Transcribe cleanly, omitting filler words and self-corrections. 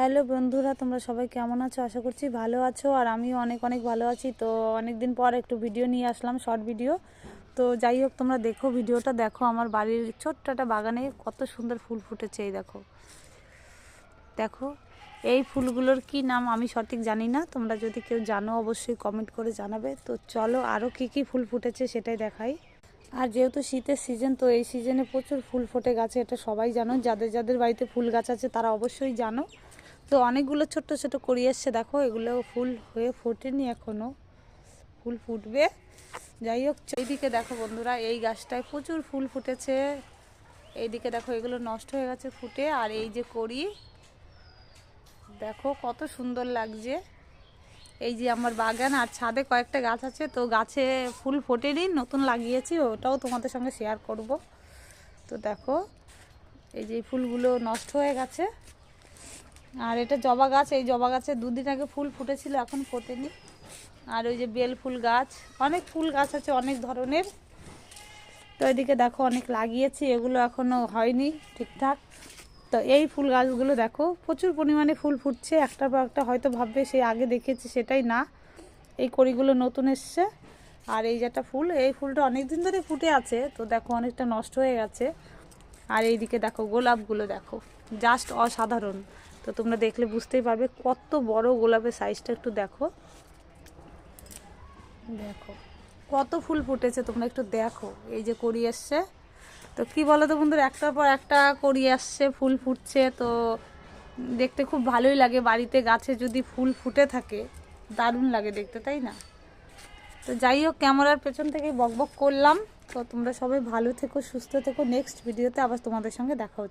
Hello বন্ধুরা, তোমরা সবাই কেমন আছো? আশা করছি ভালো আছো, আর আমিও অনেক অনেক ভালো আছি। তো অনেক দিন পর একটু ভিডিও নিয়ে আসলাম, শর্ট ভিডিও। তো যাই হোক, তোমরা দেখো, ভিডিওটা দেখো। আমার বাড়ির ছোট্ট একটা বাগানে কত সুন্দর ফুল ফুটেছে। এই দেখো দেখো, এই ফুলগুলোর কি নাম আমি সঠিক জানি না, তোমরা যদি কেউ জানো অবশ্যই কমেন্ট করে জানাবে। তো চলো আরও কি কি ফুল ফুটেছে সেটাই দেখাই। আর যেহেতু শীতের সিজন, তো এই সিজনে প্রচুর ফুল ফোটে গাছে, এটা সবাই জানো। যাদের যাদের বাড়িতে ফুল গাছ আছে তারা অবশ্যই জানো। তো অনেকগুলো ছোট্ট ছোট করি এসছে, দেখো এগুলো ফুল হয়ে ফোটেনি এখনও, ফুল ফুটবে। যাই হোক, এইদিকে দেখো বন্ধুরা, এই গাছটায় প্রচুর ফুল ফুটেছে। এইদিকে দেখো, এগুলো নষ্ট হয়ে গেছে ফুটে। আর এই যে করি, দেখো কত সুন্দর লাগছে। এই যে আমার বাগান, আর ছাদে কয়েকটা গাছ আছে, তো গাছে ফুল ফোটেনি, নতুন লাগিয়েছি, ওটাও তোমাদের সঙ্গে শেয়ার করব। তো দেখো, এই যে ফুলগুলো নষ্ট হয়ে গেছে। আর এটা জবা গাছ, এই জবা গাছে দুদিন আগে ফুল ফুটেছিল, এখন ফোটেনি। আর ওই যে বেল ফুল গাছ, অনেক ফুল গাছ আছে অনেক ধরনের। তো এদিকে দেখো অনেক লাগিয়েছি, এগুলো এখনও হয়নি ঠিকঠাক। তো এই ফুল গাছগুলো দেখো প্রচুর পরিমাণে ফুল ফুটছে, একটার পর একটা। হয়তো ভাববে সেই আগে দেখেছি, সেটাই না, এই কড়িগুলো নতুন এসছে। আর এই যেটা ফুল, এই ফুলটা অনেক দিন ধরে ফুটে আছে, তো দেখো অনেকটা নষ্ট হয়ে গেছে। আর এইদিকে দেখো গোলাপগুলো, দেখো জাস্ট অসাধারণ। তো তোমরা দেখলে বুঝতেই পারবে কত বড় গোলাপের সাইজটা, একটু দেখো দেখো কত ফুল ফুটেছে, তোমরা একটু দেখো। এই যে কড়ি আসছে, তো কি বলো তো বন্ধুরা, একটার পর একটা কড়ি আসছে, ফুল ফুটছে, তো দেখতে খুব ভালোই লাগে। বাড়িতে গাছে যদি ফুল ফুটে থাকে দারুণ লাগে দেখতে, তাই না? তো যাই হোক, ক্যামেরার পেছন থেকে বকবক করলাম। তো তোমরা সবাই ভালো থেকো, সুস্থ থেকো। নেক্সট ভিডিওতে আবার তোমাদের সঙ্গে দেখা হচ্ছে।